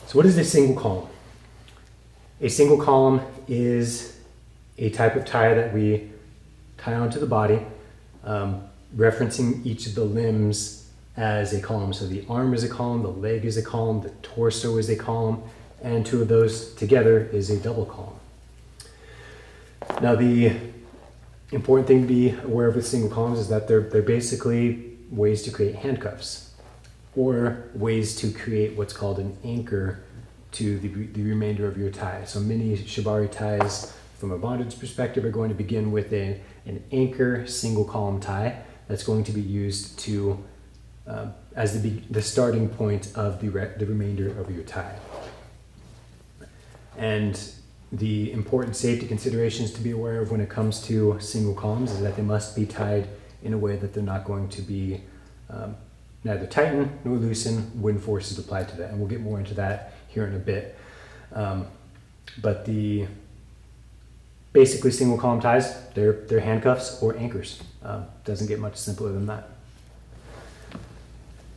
So what is a single column? A single column is a type of tie that we tie onto the body, referencing each of the limbs as a column. So the arm is a column, the leg is a column, the torso is a column, and two of those together is a double column. Now the important thing to be aware of with single columns is that they're basically ways to create handcuffs, or ways to create what's called an anchor to the remainder of your tie. So many Shibari ties from a bondage perspective are going to begin with an anchor single column tie that's going to be used to as the starting point of the remainder of your tie. And the important safety considerations to be aware of when it comes to single columns is that they must be tied in a way that they're not going to be neither tighten nor loosen when force is applied to that. And we'll get more into that here in a bit. But basically single column ties, they're handcuffs or anchors. Doesn't get much simpler than that.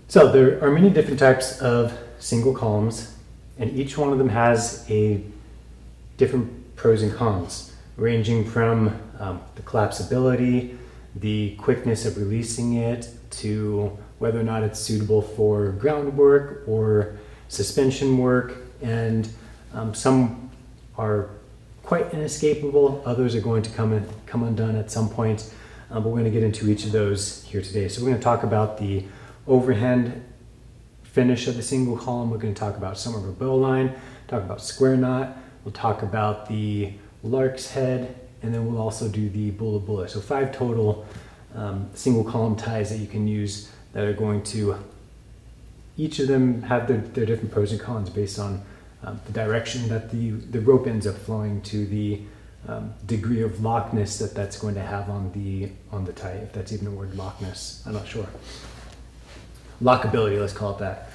So there are many different types of single columns, and each one of them has a different pros and cons, ranging from the collapsibility, the quickness of releasing it, to whether or not it's suitable for groundwork or suspension work. And some are quite inescapable, others are going to come undone at some point, but we're going to get into each of those here today. So we're going to talk about the overhand finish of the single column, we're going to talk about Somerville Bowline, talk about square knot, we'll talk about the Lark's head, and then we'll also do the Bula Bula. So 5 total single column ties that you can use that are going to, each of them have their different pros and cons based on the direction that the rope ends up flowing, to the degree of lockness that's going to have on the tie, if that's even a word, lockness, I'm not sure. Lockability, let's call it that.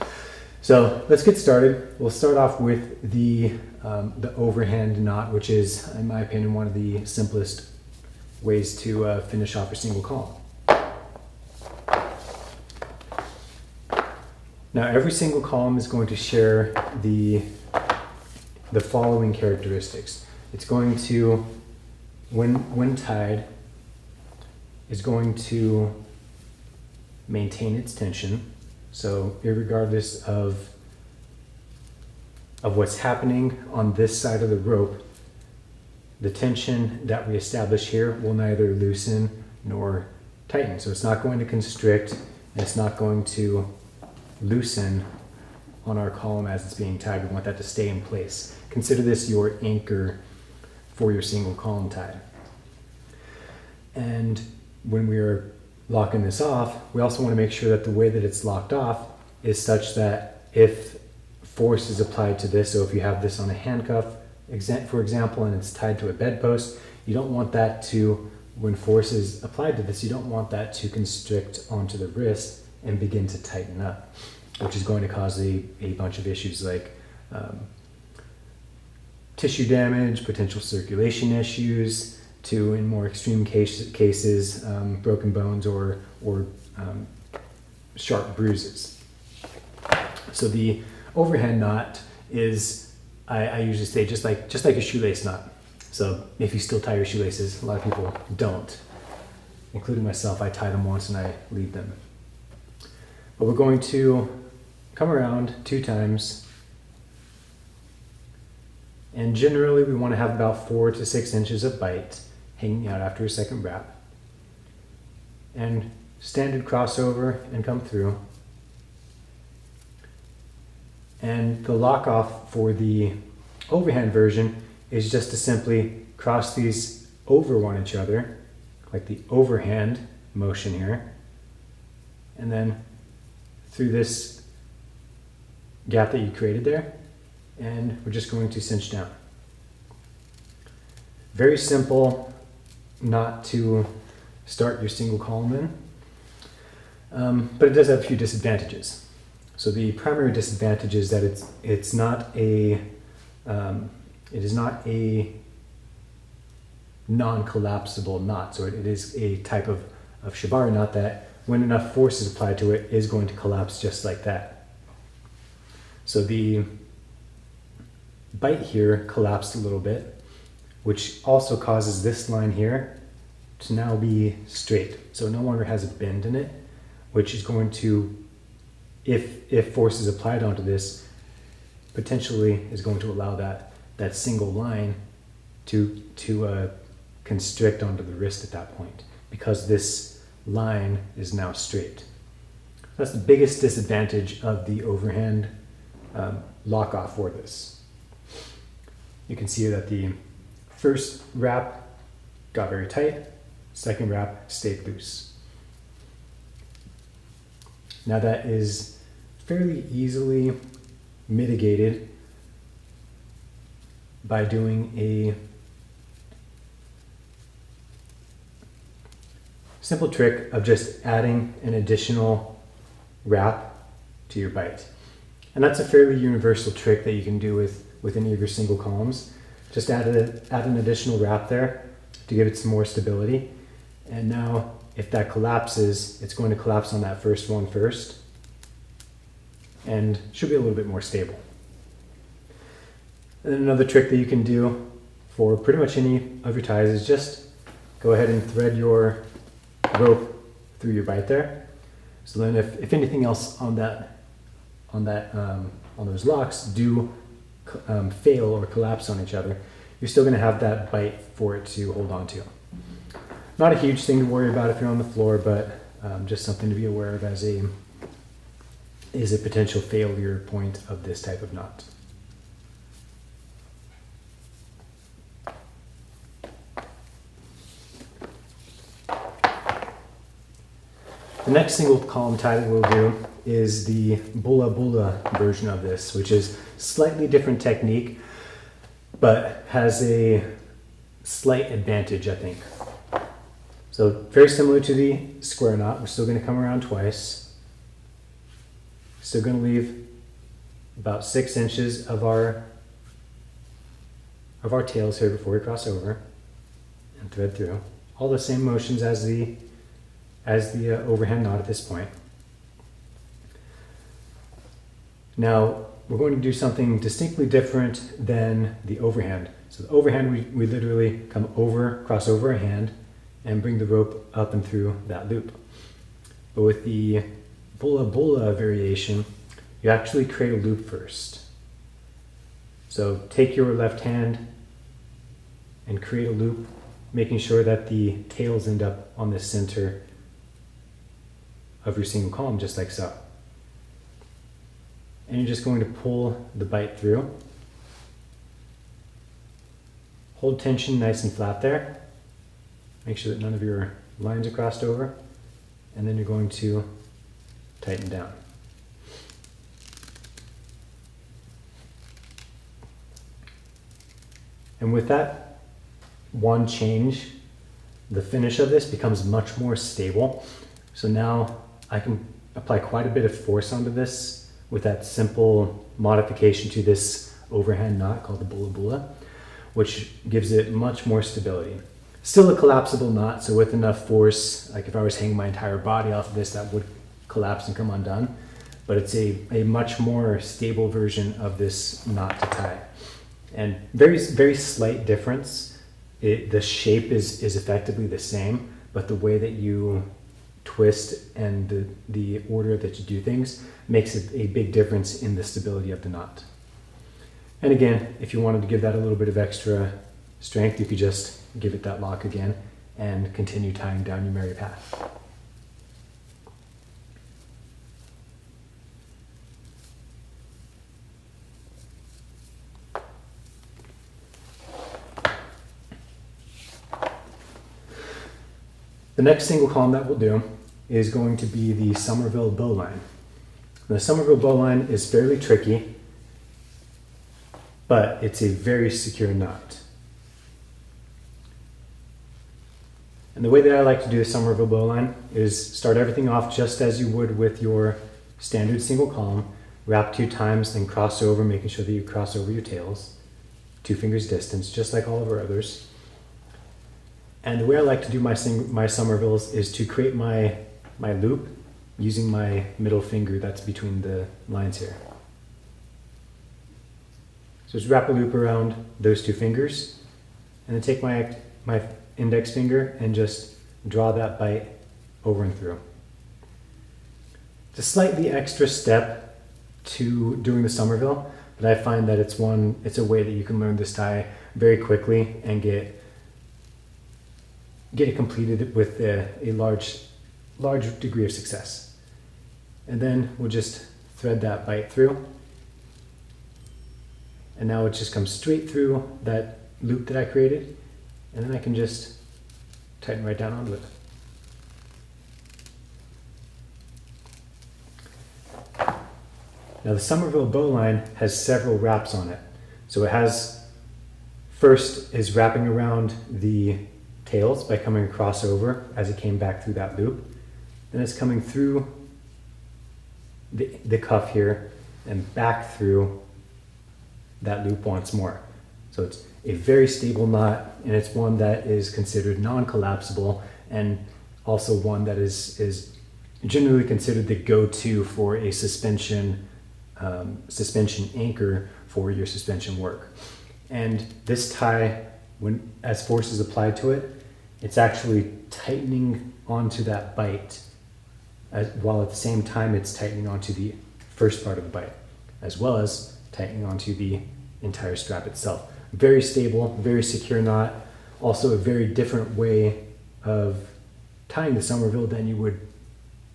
So let's get started. We'll start off with the overhand knot, which is, in my opinion, one of the simplest ways to finish off a single column. Now, every single column is going to share the following characteristics. It's going to, when tied, is going to maintain its tension. So irregardless of what's happening on this side of the rope, the tension that we establish here will neither loosen nor tighten. So it's not going to constrict, and it's not going to loosen on our column as it's being tied. We want that to stay in place. Consider this your anchor for your single column tie. And when we are locking this off, we also want to make sure that the way that it's locked off is such that if force is applied to this, so if you have this on a handcuff, for example, and it's tied to a bedpost, you don't want that to, when force is applied to this, you don't want that to constrict onto the wrist and begin to tighten up, which is going to cause a bunch of issues like tissue damage, potential circulation issues, to, in more extreme cases, broken bones or sharp bruises. So the overhand knot is, I usually say, just like a shoelace knot. So if you still tie your shoelaces, a lot of people don't, including myself. I tie them once and I leave them. But we're going to come around 2 times, and generally we want to have about 4 to 6 inches of bite hanging out after a second wrap. And standard crossover and come through. And the lock off for the overhand version is just to simply cross these over one each other, like the overhand motion here, and then through this gap that you created there, and we're just going to cinch down. Very simple knot to start your single column in, but it does have a few disadvantages. So the primary disadvantage is that it is not a non-collapsible knot. So it is a type of Shibari knot that, when enough force is applied to it, is going to collapse just like that. So the bite here collapsed a little bit, which also causes this line here to now be straight. So it no longer has a bend in it, which is going to, if force is applied onto this, potentially is going to allow that single line to constrict onto the wrist at that point, because this line is now straight. That's the biggest disadvantage of the overhand lock off for this. You can see that the first wrap got very tight, second wrap stayed loose. Now that is fairly easily mitigated by doing a simple trick of just adding an additional wrap to your bite. And that's a fairly universal trick that you can do with any of your single columns. Just add an additional wrap there to give it some more stability. And now if that collapses, it's going to collapse on that first one first and should be a little bit more stable. And then another trick that you can do for pretty much any of your ties is just go ahead and thread your rope through your bite there. So then if anything else on those locks do fail or collapse on each other, you're still going to have that bite for it to hold on to. Not a huge thing to worry about if you're on the floor, but just something to be aware of as a potential failure point of this type of knot. The next single column tie that we'll do is the Bula Bula version of this, which is slightly different technique, but has a slight advantage, I think. So very similar to the square knot, we're still going to come around twice. Still going to leave about 6 inches of our tails here before we cross over and thread through. All the same motions as the overhand knot at this point. Now we're going to do something distinctly different than the overhand. So the overhand, we literally come over, cross over a hand and bring the rope up and through that loop. But with the Bula Bula variation, you actually create a loop first. So take your left hand and create a loop, making sure that the tails end up on the center of your single column, just like so. And you're just going to pull the bite through. Hold tension nice and flat there. Make sure that none of your lines are crossed over. And then you're going to tighten down. And with that one change, the finish of this becomes much more stable. So now I can apply quite a bit of force onto this with that simple modification to this overhand knot called the Bula Bula, which gives it much more stability. Still a collapsible knot, so with enough force, like if I was hanging my entire body off of this, that would collapse and come undone. But it's a much more stable version of this knot to tie. And very, very slight difference. The shape is effectively the same, but the way that you twist and the order that you do things makes it a big difference in the stability of the knot. And again, if you wanted to give that a little bit of extra strength, you could just give it that lock again and continue tying down your merry path. The next single column that we'll do is going to be the Somerville Bowline. The Somerville Bowline is fairly tricky, but it's a very secure knot. And the way that I like to do the Somerville Bowline is start everything off just as you would with your standard single column, wrap 2 times, then cross over, making sure that you cross over your tails, 2 fingers distance, just like all of our others. And the way I like to do my Somervilles is to create my loop using my middle finger that's between the lines here. So just wrap a loop around those two fingers, and then take my index finger and just draw that bite over and through. It's a slightly extra step to doing the Somerville, but I find that it's a way that you can learn this tie very quickly and get it completed with a large degree of success. And then we'll just thread that bite through. And now it just comes straight through that loop that I created, and then I can just tighten right down onto it. Now the Somerville Bowline has several wraps on it. So it has, first is wrapping around the tails by coming across over as it came back through that loop. Then it's coming through the cuff here and back through that loop once more. So it's a very stable knot, and it's one that is considered non-collapsible, and also one that is generally considered the go-to for a suspension anchor for your suspension work. And this tie, as force is applied to it, it's actually tightening onto that bite, while at the same time it's tightening onto the first part of the bite, as well as tightening onto the entire strap itself. Very stable, very secure knot. Also a very different way of tying the Somerville than you would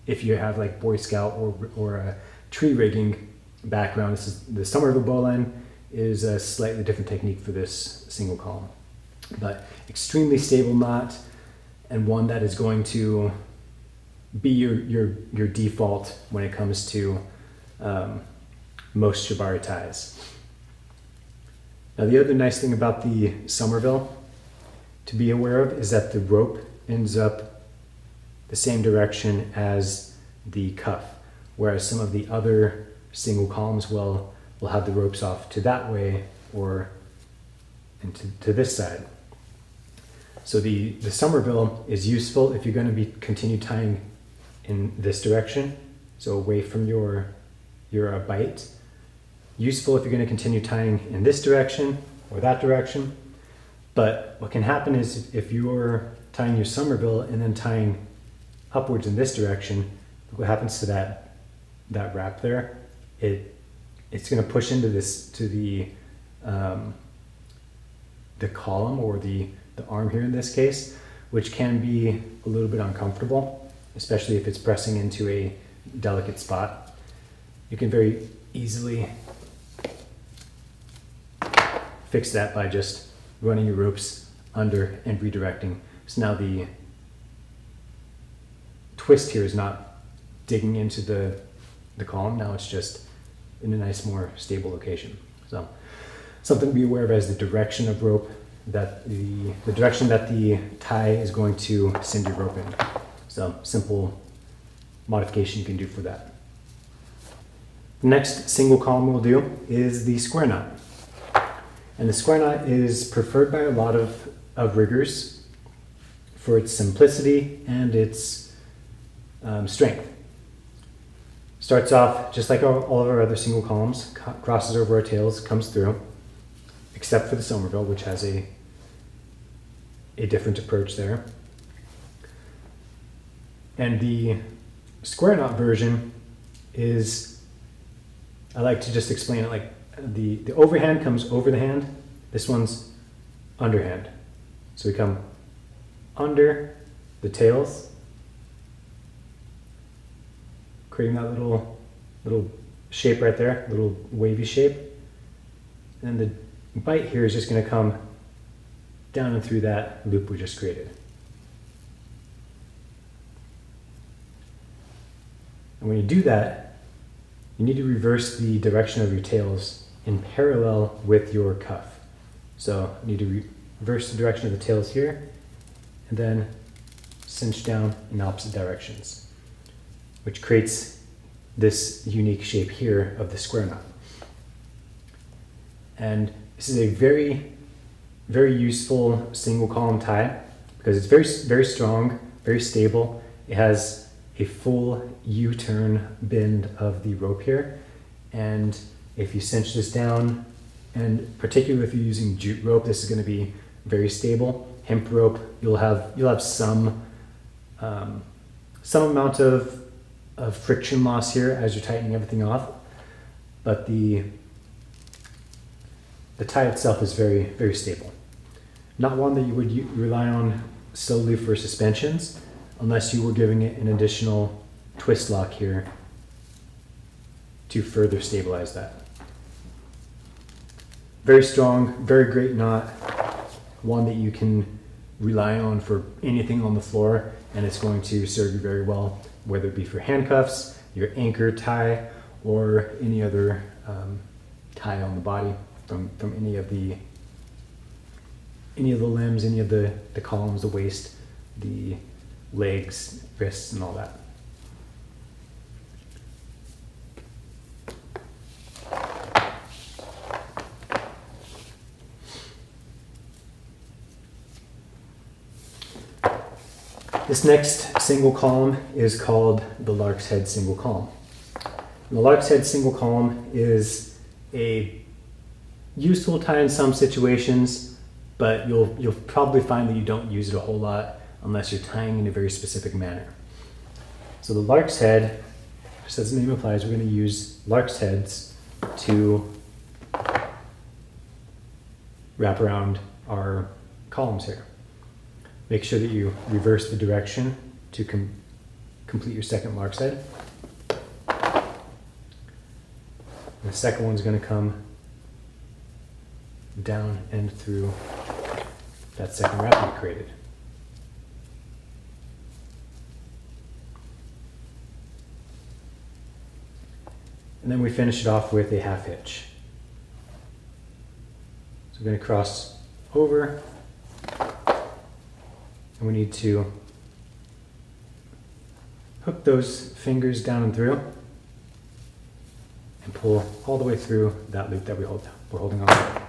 if you have like Boy Scout or a tree rigging background. The Somerville Bowline is a slightly different technique for this single column, but extremely stable knot, and one that is going to be your default when it comes to most Shibari ties. Now the other nice thing about the Somerville to be aware of is that the rope ends up the same direction as the cuff, whereas some of the other single columns will have the ropes off to that way or to this side. So the Somerville is useful if you're going to continue tying in this direction, so away from your bite. Useful if you're going to continue tying in this direction or that direction. But what can happen is if you're tying your Somerville and then tying upwards in this direction, what happens to that wrap there? It's going to push into the column or the arm here in this case, which can be a little bit uncomfortable, especially if it's pressing into a delicate spot. You can very easily fix that by just running your ropes under and redirecting. So now the twist here is not digging into the column. Now it's just in a nice, more stable location. So something to be aware of as the direction of rope, that the direction that the tie is going to send your rope in. So simple modification you can do for that. The next single column we'll do is the square knot. And the square knot is preferred by a lot of riggers for its simplicity and its strength. Starts off just like all of our other single columns, crosses over our tails, comes through, except for the Somerville, which has a different approach there. And the square knot version is, I like to just explain it like the overhand comes over the hand. This one's underhand. So we come under the tails, creating that little shape right there, little wavy shape. And then the bite here is just going to come down and through that loop we just created. And when you do that, you need to reverse the direction of your tails in parallel with your cuff. So you need to reverse the direction of the tails here and then cinch down in opposite directions, which creates this unique shape here of the square knot. And this is a very, very useful single column tie because it's very, very strong, very stable. It has a full U-turn bend of the rope here. And if you cinch this down And particularly if you're using jute rope, this is going to be very stable. Hemp rope, you'll have some amount of friction loss here as you're tightening everything off, but the tie itself is very, very stable. Not one that you would rely on solely for suspensions, unless you were giving it an additional twist lock here to further stabilize that. Very strong, very great knot, one that you can rely on for anything on the floor, and it's going to serve you very well, whether it be for handcuffs, your anchor tie, or any other tie on the body from any of the limbs, any of the columns, the waist, the legs, wrists, and all that. This next single column is called the Lark's Head single column. And the Lark's Head single column is a useful tie in some situations, but you'll probably find that you don't use it a whole lot unless you're tying in a very specific manner. So the Lark's Head, just as the name implies, we're going to use Lark's Heads to wrap around our columns here. Make sure that you reverse the direction to complete your second Lark's Head. And the second one's going to come down and through that second wrap you created. And then we finish it off with a half hitch. So we're going to cross over, and we need to hook those fingers down and through and pull all the way through that loop that we're holding on to.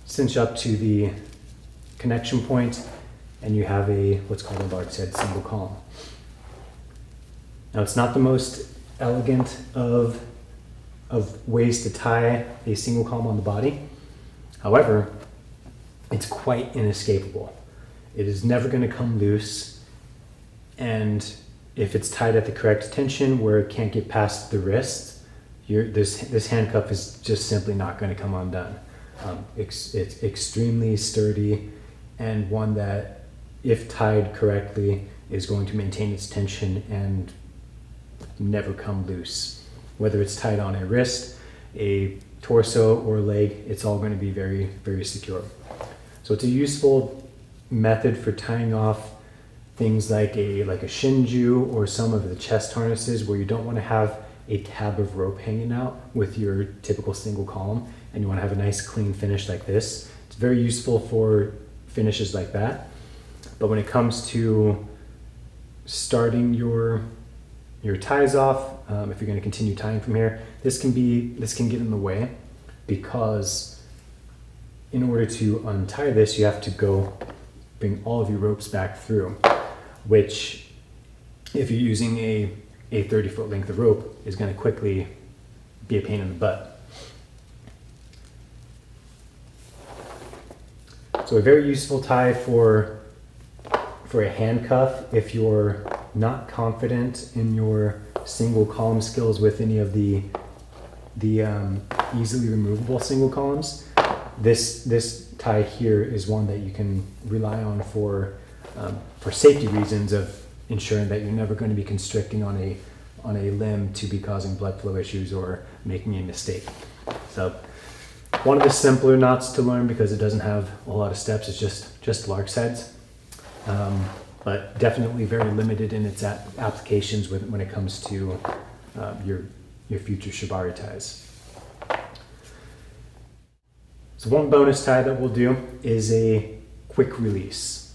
Cinch up to the connection point, and you have what's called a Lark's Head single column. Now, it's not the most elegant of ways to tie a single column on the body. However, it's quite inescapable. It is never going to come loose, and if it's tied at the correct tension where it can't get past the wrist, this handcuff is just simply not going to come undone. It's extremely sturdy, and one that, if tied correctly, is going to maintain its tension and never come loose. Whether it's tied on a wrist, a torso, or a leg, it's all going to be very, very secure. So it's a useful method for tying off things like a shinju or some of the chest harnesses where you don't want to have a tab of rope hanging out with your typical single column, and you want to have a nice clean finish like this. It's very useful for finishes like that. But when it comes to starting your ties off, if you're going to continue tying from here, this can get in the way, because in order to untie this, you have to go bring all of your ropes back through, which, if you're using a 30-foot length of rope, is going to quickly be a pain in the butt. So a very useful tie for a handcuff if you're not confident in your single column skills with any of the easily removable single columns. This tie here is one that you can rely on for safety reasons of ensuring that you're never going to be constricting on a limb to be causing blood flow issues or making a mistake. So one of the simpler knots to learn, because it doesn't have a lot of steps. It's just Lark's Heads, but definitely very limited in its applications when it comes to your future Shibari ties. So one bonus tie that we'll do is a quick release.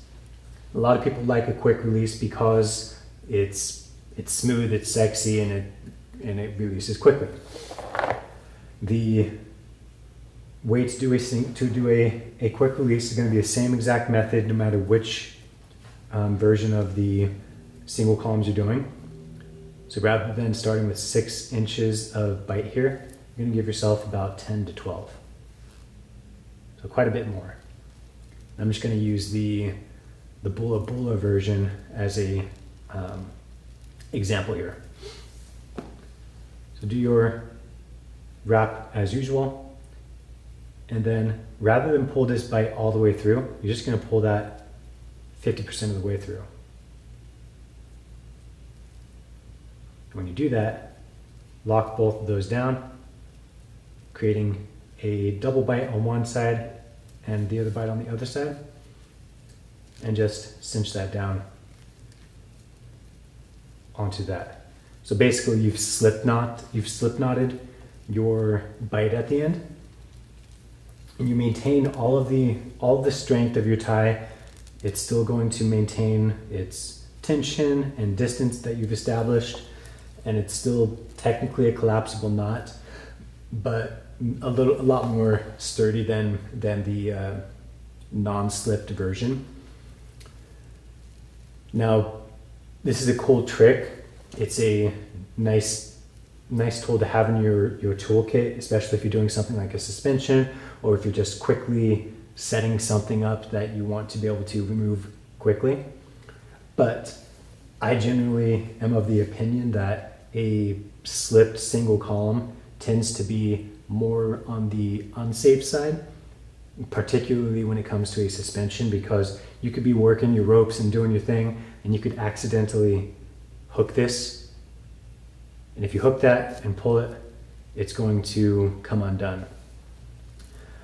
A lot of people like a quick release because it's smooth, it's sexy, and it releases quickly. The way to do a quick release is going to be the same exact method no matter which version of the single columns you're doing. So rather than starting with 6 inches of bite here, you're gonna give yourself about 10 to 12. So quite a bit more. I'm just gonna use the Bula Bula version as a example here. So do your wrap as usual, and then rather than pull this bite all the way through, you're just gonna pull that 50% of the way through. When you do that, lock both of those down, creating a double bite on one side and the other bite on the other side, and just cinch that down onto that. So basically you've slip knotted your bite at the end, and you maintain all of the strength of your tie. It's still going to maintain its tension and distance that you've established, and it's still technically a collapsible knot, but a lot more sturdy than the non-slipped version. Now, this is a cool trick. It's a nice tool to have in your toolkit, especially if you're doing something like a suspension, or if you're just quickly setting something up that you want to be able to remove quickly. But I generally am of the opinion that a slipped single column tends to be more on the unsafe side, particularly when it comes to a suspension, because you could be working your ropes and doing your thing, and you could accidentally hook this. And if you hook that and pull it, it's going to come undone.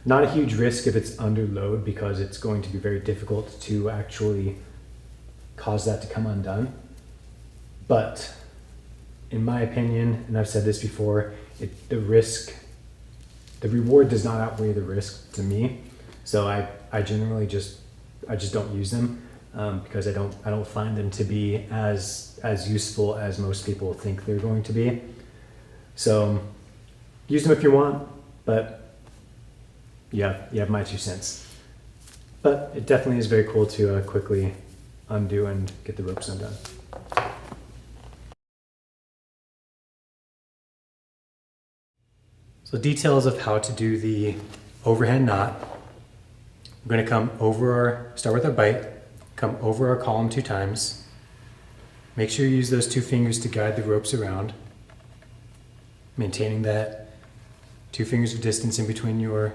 Not a huge risk if it's under load, because it's going to be very difficult to actually cause that to come undone. But in my opinion, and I've said this before, the reward does not outweigh the risk to me. So I generally just don't use them because I don't find them to be as useful as most people think they're going to be. So use them if you want, but yeah, you have my 2 cents. But it definitely is very cool to quickly undo and get the ropes undone. So details of how to do the overhand knot. We're going to start with our bite, come over our column 2 times. Make sure you use those 2 fingers to guide the ropes around, maintaining that 2 fingers of distance in between your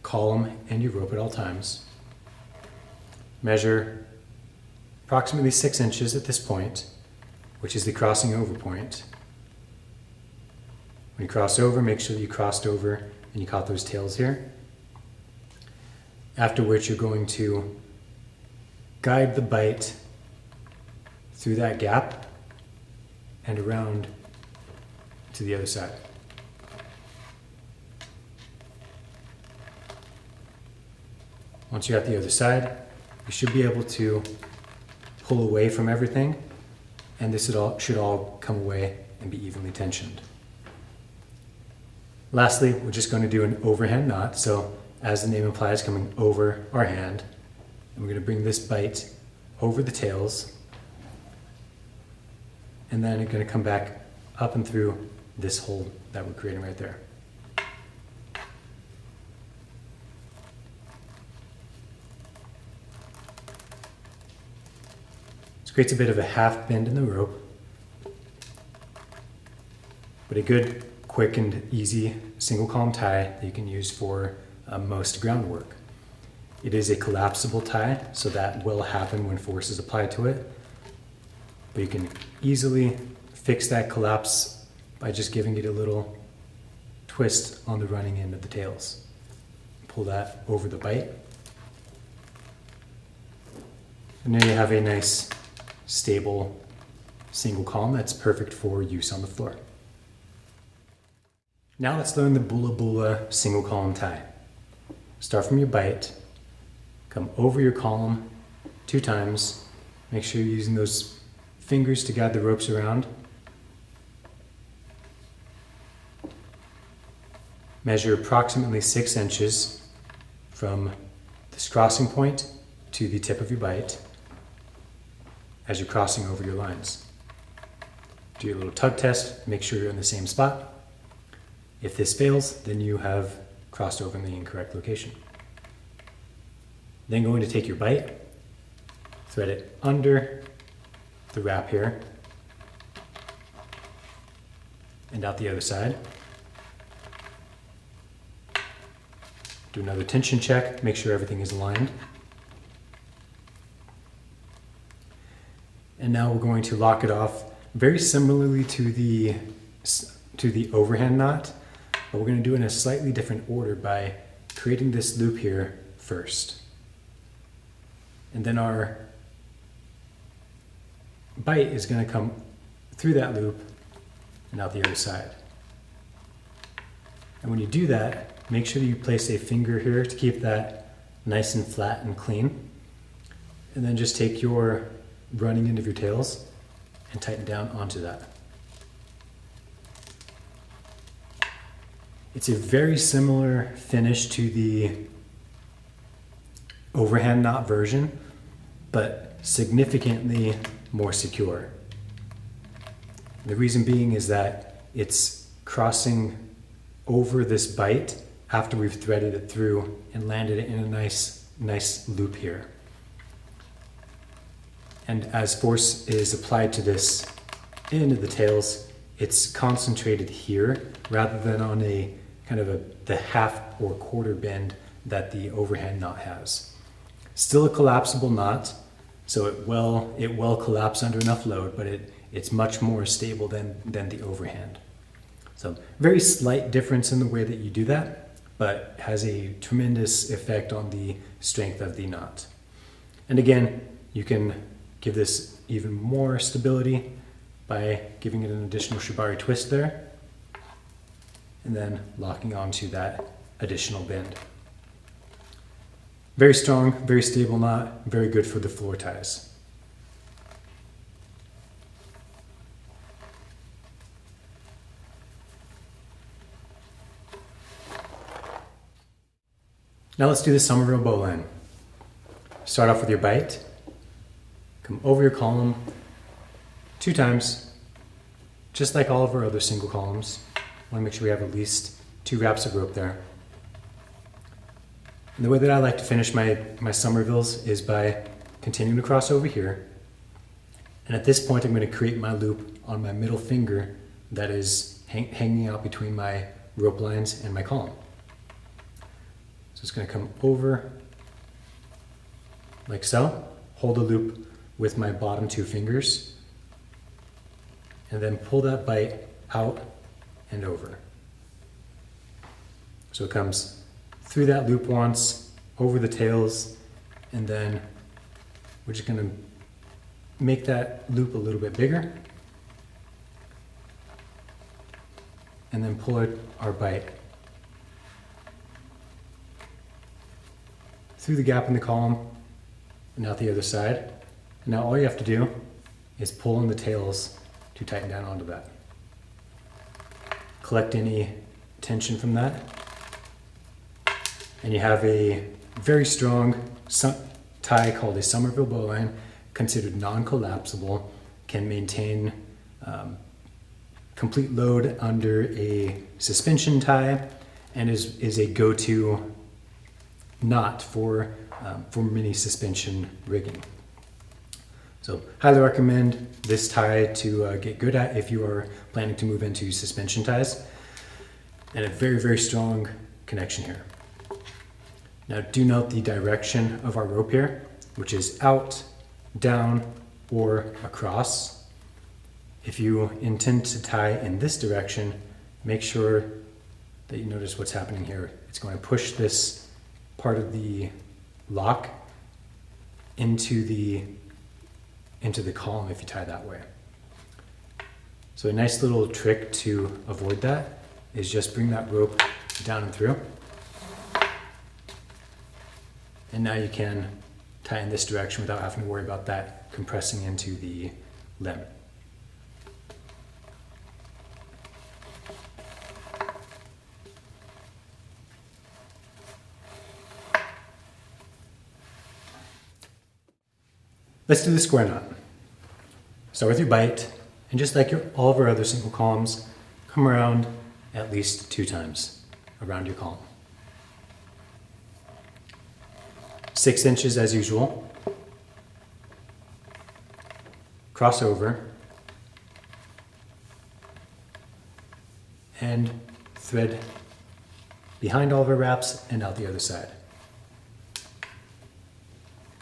column and your rope at all times. Measure approximately 6 inches at this point, which is the crossing over point. When you cross over, make sure that you crossed over and you caught those tails here. After which you're going to guide the bite through that gap and around to the other side. Once you're at the other side, you should be able to pull away from everything, and this should all come away and be evenly tensioned. Lastly, we're just going to do an overhand knot. So as the name implies, coming over our hand, and we're going to bring this bite over the tails, and then it's going to come back up and through this hole that we're creating right there. This creates a bit of a half bend in the rope, but a good, quick and easy single column tie that you can use for most groundwork. It is a collapsible tie, so that will happen when force is applied to it, but you can easily fix that collapse by just giving it a little twist on the running end of the tails. Pull that over the bite, and then you have a nice stable single column that's perfect for use on the floor. Now let's learn the Bula Bula single column tie. Start from your bite, come over your column 2 times, make sure you're using those fingers to guide the ropes around. Measure approximately 6 inches from this crossing point to the tip of your bite as you're crossing over your lines. do your little tug test, make sure you're in the same spot. If this fails, then you have crossed over in the incorrect location. Then going to take your bite, thread it under the wrap here, and out the other side. Do another tension check, make sure everything is aligned. And now we're going to lock it off very similarly to the overhand knot, but we're going to do it in a slightly different order by creating this loop here first. And then our bite is going to come through that loop and out the other side. And when you do that, make sure that you place a finger here to keep that nice and flat and clean. And then just take your running end of your tails and tighten down onto that. It's a very similar finish to the overhand knot version, but significantly more secure. The reason being is that it's crossing over this bite after we've threaded it through and landed it in a nice loop here. And as force is applied to this end of the tails, it's concentrated here rather than on a kind of the half or quarter bend that the overhand knot has. Still a collapsible knot, so it will collapse under enough load, but it's much more stable than the overhand. So very slight difference in the way that you do that, but has a tremendous effect on the strength of the knot. And again, you can give this even more stability by giving it an additional shibari twist there, and then locking onto that additional bend. Very strong, very stable knot, very good for the floor ties. Now let's do the Somerville Bowline. Start off with your bite. Come over your column 2 times, just like all of our other single columns. I want to make sure we have at least 2 wraps of rope there. And the way that I like to finish my Somervilles is by continuing to cross over here. And at this point, I'm going to create my loop on my middle finger that is hanging out between my rope lines and my column. So it's going to come over like so, hold the loop with my bottom 2 fingers, and then pull that bite out and over. So it comes through that loop once, over the tails, and then we're just going to make that loop a little bit bigger, and then pull our bite through the gap in the column and out the other side. And now all you have to do is pull in the tails to tighten down onto that. Collect any tension from that, and you have a very strong tie called a Somerville Bowline, considered non-collapsible, can maintain complete load under a suspension tie, and is a go-to knot for mini suspension rigging. So highly recommend this tie to get good at if you are planning to move into suspension ties, and a very, very strong connection here. Now do note the direction of our rope here, which is out, down, or across. If you intend to tie in this direction, make sure that you notice what's happening here. It's going to push this part of the lock into the column if you tie that way. So a nice little trick to avoid that is just bring that rope down and through. And now you can tie in this direction without having to worry about that compressing into the limb. Let's do the square knot. Start with your bite, And just like all of our other single columns, come around at least 2 times around your column. 6 inches as usual. Cross over. And thread behind all of our wraps and out the other side.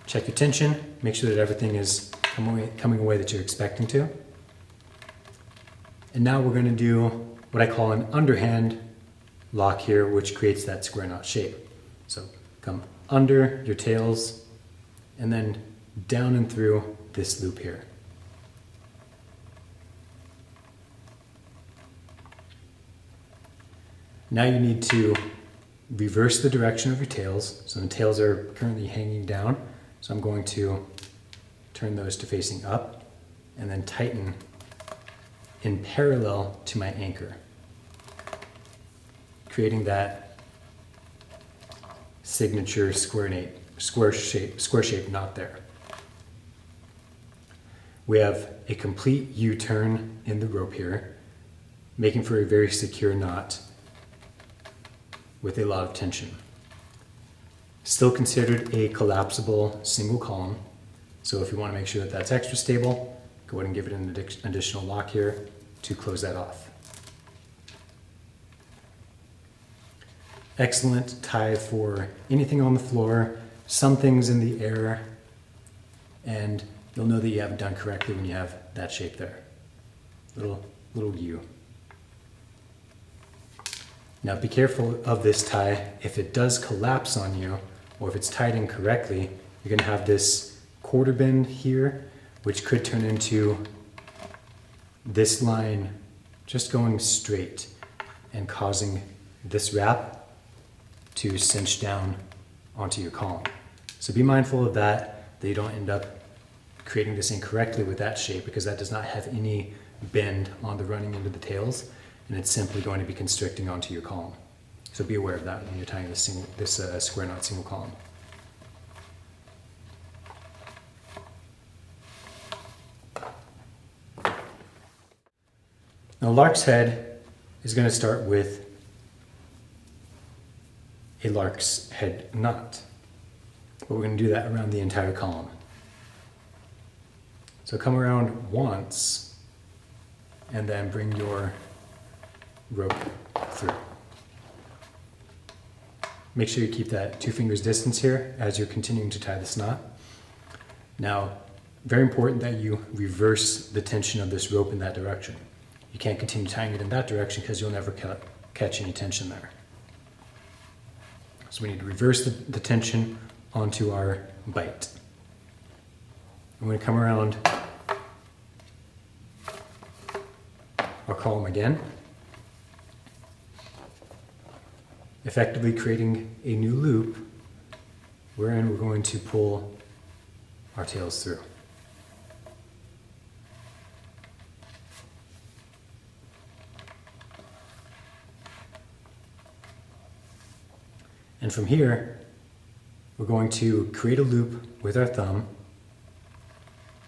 Check your tension, make sure that everything is coming away that you're expecting to. And now we're going to do what I call an underhand lock here, which creates that square knot shape. So come under your tails and then down and through this loop here. Now you need to reverse the direction of your tails. So the tails are currently hanging down. So I'm going to turn those to facing up and then tighten in parallel to my anchor, creating that signature square shape knot there. We have a complete U-turn in the rope here, making for a very secure knot with a lot of tension. Still considered a collapsible single column, so if you want to make sure that that's extra stable, go ahead and give it an additional lock here to close that off. Excellent tie for anything on the floor, some things in the air, and you'll know that you have it done correctly when you have that shape there. Little U. Now be careful of this tie. If it does collapse on you, or if it's tied incorrectly, you're going to have this quarter bend here, which could turn into this line just going straight and causing this wrap to cinch down onto your column. So be mindful of that you don't end up creating this incorrectly with that shape, because that does not have any bend on the running into the tails, and it's simply going to be constricting onto your column. So be aware of that when you're tying this square knot single column. Now Lark's head is going to start with a Lark's head knot, but we're going to do that around the entire column. So come around once and then bring your rope through. Make sure you keep that 2 fingers distance here as you're continuing to tie this knot. Now, very important that you reverse the tension of this rope in that direction. You can't continue tying it in that direction because you'll never catch any tension there. So we need to reverse the tension onto our bite. I'm going to come around our column again, effectively creating a new loop wherein we're going to pull our tails through. And from here, we're going to create a loop with our thumb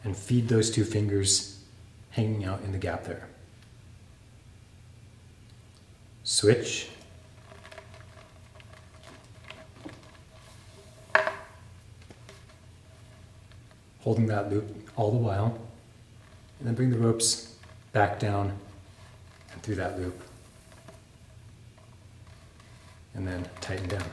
and feed those 2 fingers hanging out in the gap there. Switch. Holding that loop all the while, and then bring the ropes back down and through that loop, and then tighten down.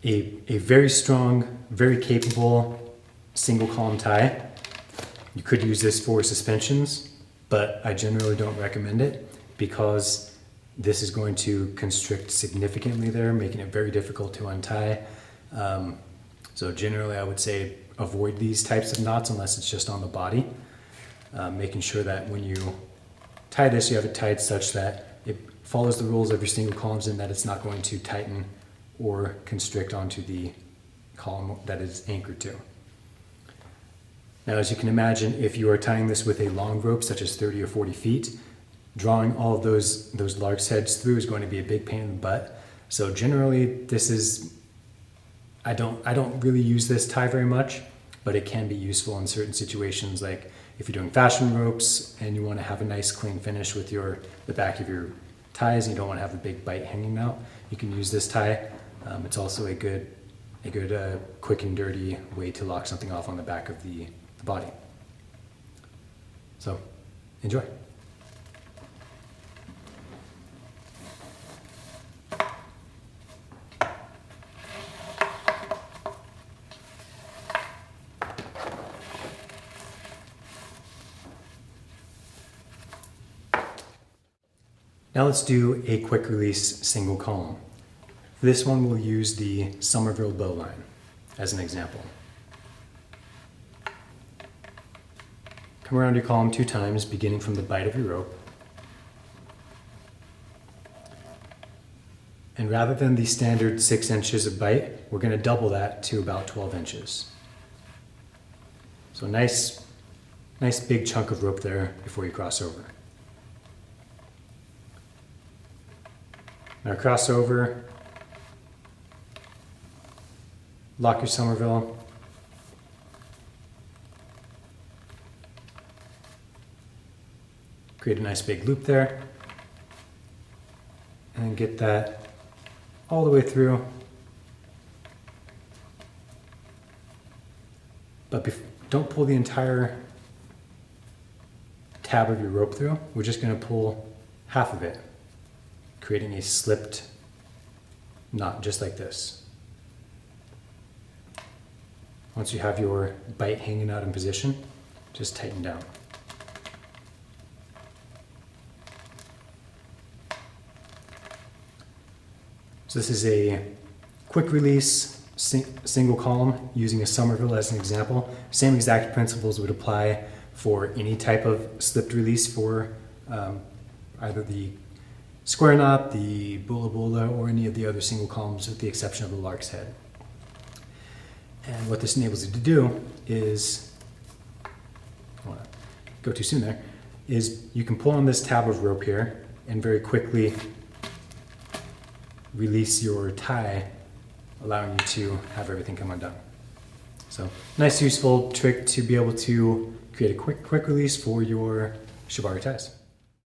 A very strong, very capable single column tie. You could use this for suspensions, but I generally don't recommend it because this is going to constrict significantly there, making it very difficult to untie. So generally I would say avoid these types of knots unless it's just on the body. Making sure that when you tie this, you have it tied such that it follows the rules of your single columns and that it's not going to tighten or constrict onto the column that is anchored to. Now, as you can imagine, if you are tying this with a long rope, such as 30 or 40 feet, drawing all of those Lark's heads through is going to be a big pain in the butt. So generally, this is, I don't really use this tie very much, but it can be useful in certain situations, like if you're doing fashion ropes and you want to have a nice clean finish with the back of your ties and you don't want to have a big bite hanging out, you can use this tie. It's also a good quick and dirty way to lock something off on the back of the body. So enjoy. Now let's do a quick release single column. For this one, we'll use the Somerville Bowline as an example. Come around your column 2 times, beginning from the bite of your rope. And rather than the standard 6 inches of bite, we're going to double that to about 12 inches. So nice big chunk of rope there before you cross over. Now cross over, lock your Somerville, create a nice big loop there, and then get that all the way through. But don't pull the entire tab of your rope through. We're just going to pull half of it, creating a slipped knot just like this. Once you have your bite hanging out in position, just tighten down. So this is a quick release single column using a Somerville as an example. Same exact principles would apply for any type of slipped release for either the square knot, the Bula Bula, or any of the other single columns with the exception of the Lark's head. And what this enables you to do is, I don't want to go too soon there, is you can pull on this tab of rope here and very quickly release your tie, allowing you to have everything come undone. So nice useful trick to be able to create a quick release for your Shibari ties.